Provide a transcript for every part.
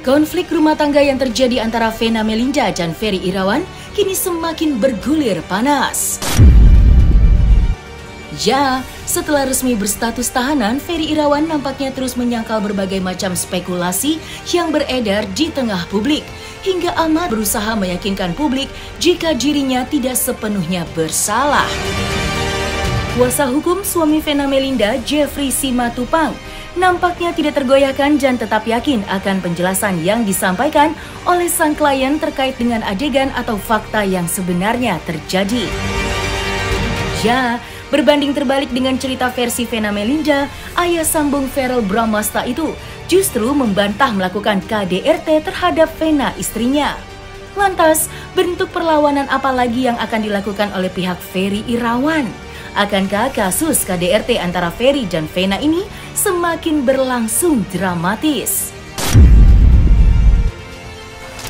Konflik rumah tangga yang terjadi antara Vena Melinda dan Ferry Irawan kini semakin bergulir panas. Ya, setelah resmi berstatus tahanan, Ferry Irawan nampaknya terus menyangkal berbagai macam spekulasi yang beredar di tengah publik, hingga amat berusaha meyakinkan publik jika dirinya tidak sepenuhnya bersalah. Kuasa hukum suami Vena Melinda, Jeffrey Simatupang, nampaknya tidak tergoyahkan dan tetap yakin akan penjelasan yang disampaikan oleh sang klien terkait dengan adegan atau fakta yang sebenarnya terjadi. Ya, berbanding terbalik dengan cerita versi Vena Melinda, ayah sambung Verrell Bramasta itu justru membantah melakukan KDRT terhadap Vena istrinya. Lantas, bentuk perlawanan apa lagi yang akan dilakukan oleh pihak Ferry Irawan? Akankah kasus KDRT antara Ferry dan Vena ini semakin berlangsung dramatis?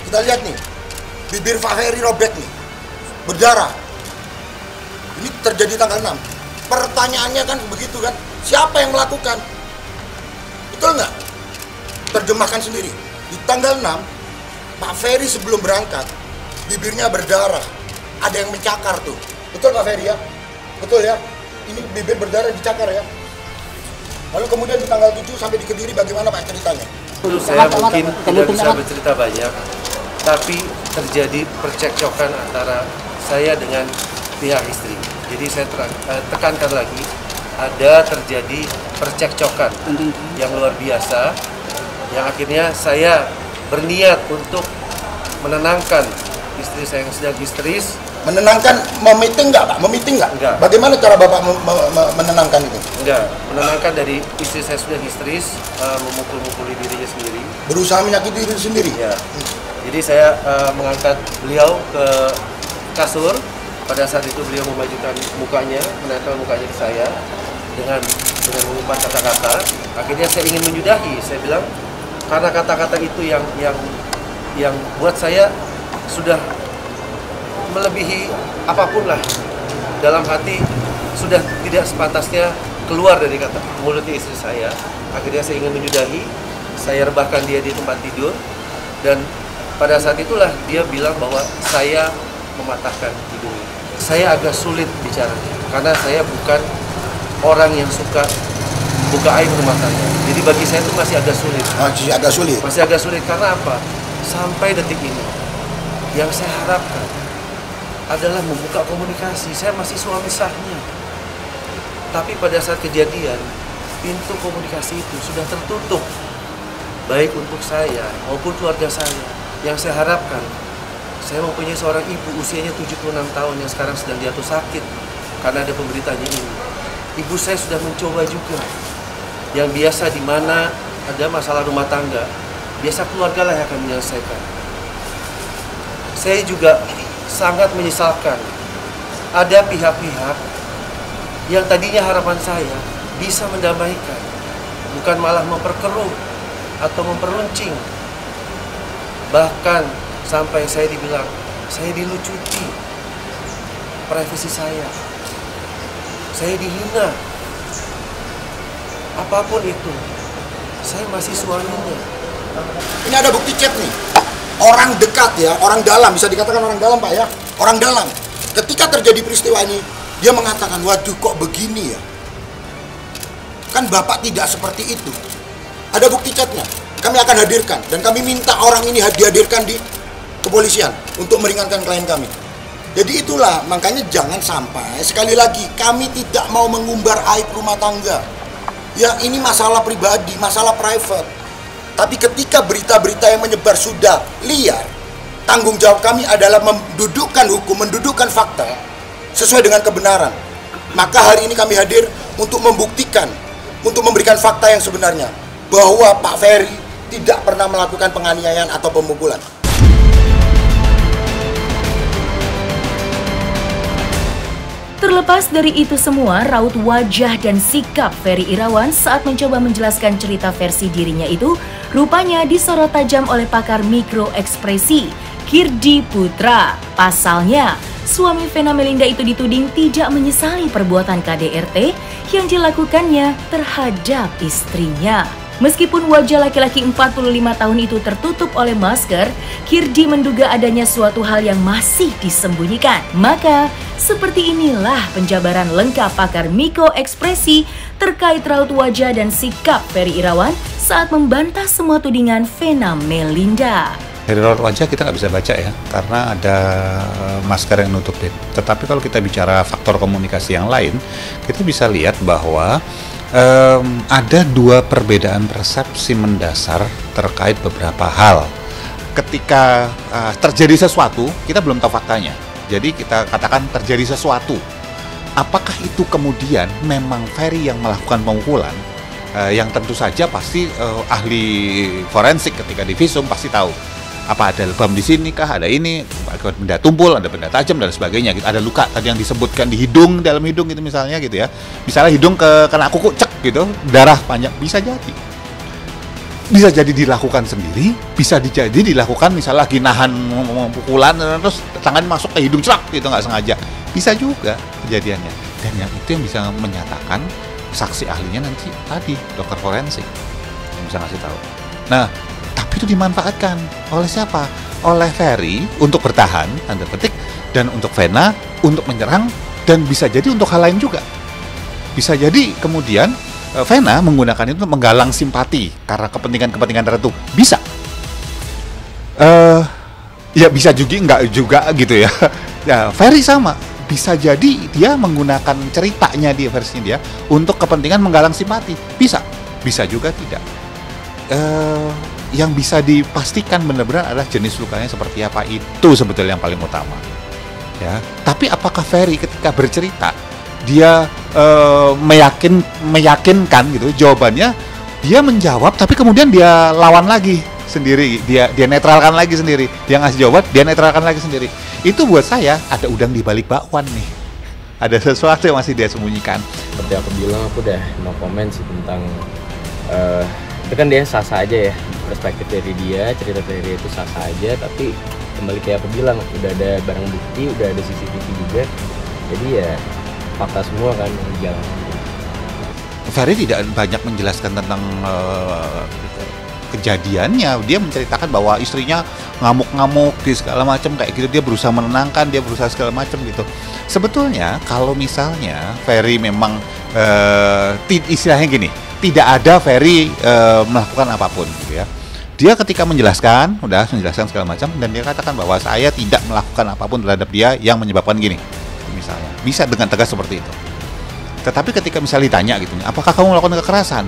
Kita lihat nih, bibir Pak Ferry robek nih, berdarah. Ini terjadi tanggal 6. Pertanyaannya kan begitu kan, siapa yang melakukan? Betul nggak? Terjemahkan sendiri. Di tanggal 6, Pak Ferry sebelum berangkat, bibirnya berdarah. Ada yang mencakar tuh. Betul Pak Ferry ya? Betul ya? Ini bibir berdarah dicakar ya? Lalu kemudian di tanggal 7 sampai di Kediri bagaimana Pak ceritanya? Saya mungkin tidak bisa bercerita banyak, tapi terjadi percekcokan antara saya dengan pihak istri. Jadi saya tekankan lagi, ada terjadi percekcokan yang luar biasa, yang akhirnya saya berniat untuk menenangkan istri saya yang sedang histeris. Menenangkan, meeting nggak Pak? Meeting nggak? Enggak. Bagaimana cara Bapak menenangkan itu? Enggak, menenangkan dari istri saya sudah histeris, memukul-mukuli dirinya sendiri. Berusaha menyakiti diri sendiri? Ya. Jadi saya mengangkat beliau ke kasur. Pada saat itu beliau memajukan mukanya, menempel mukanya ke saya dengan mengumpat kata-kata. Akhirnya saya ingin menyudahi. Saya bilang karena kata-kata itu yang buat saya sudah melebihi apapun lah, dalam hati sudah tidak sepantasnya keluar dari kata mulutnya istri saya. Akhirnya saya ingin menyudahi, saya rebahkan dia di tempat tidur, dan pada saat itulah dia bilang bahwa saya mematahkan hidungnya. Saya agak sulit bicara karena saya bukan orang yang suka buka aib rumah tangga. Jadi bagi saya itu masih agak sulit. Masih agak sulit? Masih agak sulit karena apa? Sampai detik ini yang saya harapkan adalah membuka komunikasi. Saya masih suami sahnya, tapi pada saat kejadian pintu komunikasi itu sudah tertutup, baik untuk saya maupun keluarga saya. Yang saya harapkan, saya mempunyai seorang ibu usianya 76 tahun yang sekarang sedang jatuh sakit karena ada pemberitaannya ini. Ibu saya sudah mencoba juga, yang biasa di mana ada masalah rumah tangga, biasa keluarga lah yang akan menyelesaikan. Saya juga sangat menyesalkan ada pihak-pihak yang tadinya harapan saya bisa mendamaikan, bukan malah memperkeruh atau memperuncing. Bahkan sampai saya dibilang saya dilucuti privasi saya dihina. Apapun itu, saya masih suaminya. Ini ada bukti chat nih. Orang dekat ya, orang dalam, bisa dikatakan orang dalam Pak ya, orang dalam. Ketika terjadi peristiwa ini, dia mengatakan, waduh kok begini ya. Kan Bapak tidak seperti itu. Ada bukti chatnya, kami akan hadirkan. Dan kami minta orang ini dihadirkan di kepolisian untuk meringankan klien kami. Jadi itulah, makanya jangan sampai, sekali lagi, kami tidak mau mengumbar aib rumah tangga. Ya ini masalah pribadi, masalah private. Tapi ketika berita-berita yang menyebar sudah liar, tanggung jawab kami adalah mendudukkan hukum, mendudukkan fakta sesuai dengan kebenaran. Maka hari ini kami hadir untuk membuktikan, untuk memberikan fakta yang sebenarnya, bahwa Pak Ferry tidak pernah melakukan penganiayaan atau pemukulan. Terlepas dari itu semua, raut wajah dan sikap Ferry Irawan saat mencoba menjelaskan cerita versi dirinya itu rupanya disorot tajam oleh pakar mikroekspresi, Kirdi Putra. Pasalnya, suami Vena Melinda itu dituding tidak menyesali perbuatan KDRT yang dilakukannya terhadap istrinya. Meskipun wajah laki-laki 45 tahun itu tertutup oleh masker, Kirdi menduga adanya suatu hal yang masih disembunyikan. Maka, seperti inilah penjabaran lengkap pakar Miko Ekspresi terkait raut wajah dan sikap Ferry Irawan saat membantah semua tudingan Vena Melinda. Dari raut wajah kita nggak bisa baca ya, karena ada masker yang nutupin. Tetapi kalau kita bicara faktor komunikasi yang lain, kita bisa lihat bahwa ada dua perbedaan persepsi mendasar terkait beberapa hal. Ketika terjadi sesuatu, kita belum tahu faktanya. Jadi kita katakan terjadi sesuatu. Apakah itu kemudian memang Ferry yang melakukan pemukulan? Yang tentu saja pasti ahli forensik ketika di visum pasti tahu. Apa ada lebam di sini kah, ada ini, ada benda tumpul, ada benda tajam dan sebagainya gitu. Ada luka tadi yang disebutkan di hidung, dalam hidung gitu misalnya gitu ya. Misalnya hidung kena kuku cek gitu, darah banyak, bisa jadi. Bisa jadi dilakukan sendiri, bisa jadi dilakukan misalnya lagi nahan pukulan terus tangan masuk ke hidung cerak gitu nggak sengaja. Bisa juga kejadiannya. Dan yang itu yang bisa menyatakan saksi ahlinya nanti tadi dokter forensik yang bisa ngasih tahu. Nah, tapi itu dimanfaatkan oleh siapa? Oleh Ferry untuk bertahan, tanda petik, dan untuk Vena untuk menyerang, dan bisa jadi untuk hal lain juga. Bisa jadi kemudian Vena menggunakan itu untuk menggalang simpati karena kepentingan-kepentingan tertentu. Bisa. Ya bisa juga, enggak juga gitu ya. Ya, Ferry sama. Bisa jadi dia menggunakan ceritanya dia, versinya dia, untuk kepentingan menggalang simpati. Bisa. Bisa juga tidak. Yang bisa dipastikan benar-benar adalah jenis lukanya seperti apa, itu sebetulnya yang paling utama ya. Tapi apakah Ferry ketika bercerita dia meyakinkan gitu? Jawabannya dia menjawab tapi kemudian dia lawan lagi sendiri, dia netralkan lagi sendiri, dia ngasih jawaban, dia netralkan lagi sendiri. Itu buat saya ada udang di balik bakwan nih, ada sesuatu yang masih dia sembunyikan. Seperti aku bilang, aku udah no comment sih tentang itu kan dia sah-sah aja ya, perspektif dari dia, cerita dari dia itu sah-sah aja. Tapi kembali kayak aku bilang, udah ada barang bukti, udah ada CCTV juga, jadi ya fakta semua kan yang jalan. Ferry tidak banyak menjelaskan tentang kejadiannya. Dia menceritakan bahwa istrinya ngamuk-ngamuk di segala macam kayak gitu, dia berusaha menenangkan, dia berusaha segala macam gitu. Sebetulnya kalau misalnya Ferry memang istilahnya gini, tidak ada Ferry melakukan apapun gitu ya. Dia ketika menjelaskan segala macam, dan dia katakan bahwa saya tidak melakukan apapun terhadap dia yang menyebabkan gini, misalnya. Bisa dengan tegas seperti itu. Tetapi ketika misalnya ditanya gitu, apakah kamu melakukan kekerasan?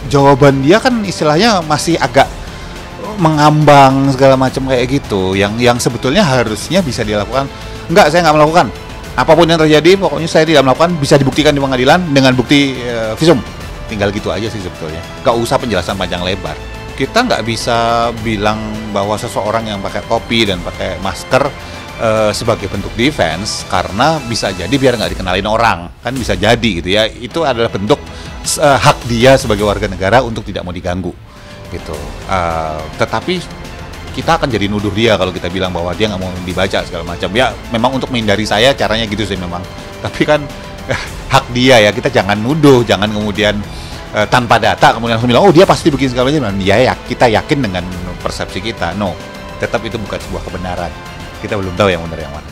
Jawaban dia kan istilahnya masih agak mengambang segala macam kayak gitu, yang sebetulnya harusnya bisa dilakukan. Enggak, saya nggak melakukan. Apapun yang terjadi, pokoknya saya tidak melakukan, bisa dibuktikan di pengadilan dengan bukti visum. Tinggal gitu aja sih sebetulnya. Nggak usah penjelasan panjang lebar. Kita nggak bisa bilang bahwa seseorang yang pakai topi dan pakai masker sebagai bentuk defense, karena bisa jadi biar nggak dikenalin orang. Kan bisa jadi gitu ya. Itu adalah bentuk hak dia sebagai warga negara untuk tidak mau diganggu. Gitu. Tetapi kita akan jadi nuduh dia kalau kita bilang bahwa dia nggak mau dibaca segala macam. Ya memang untuk menghindari saya caranya gitu sih memang. Tapi kan hak dia ya, kita jangan nuduh, jangan kemudian tanpa data kemudian langsung bilang oh dia pasti begini segala macam. Ya kita yakin dengan persepsi kita. No, tetap itu bukan sebuah kebenaran. Kita belum tahu yang benar yang mana.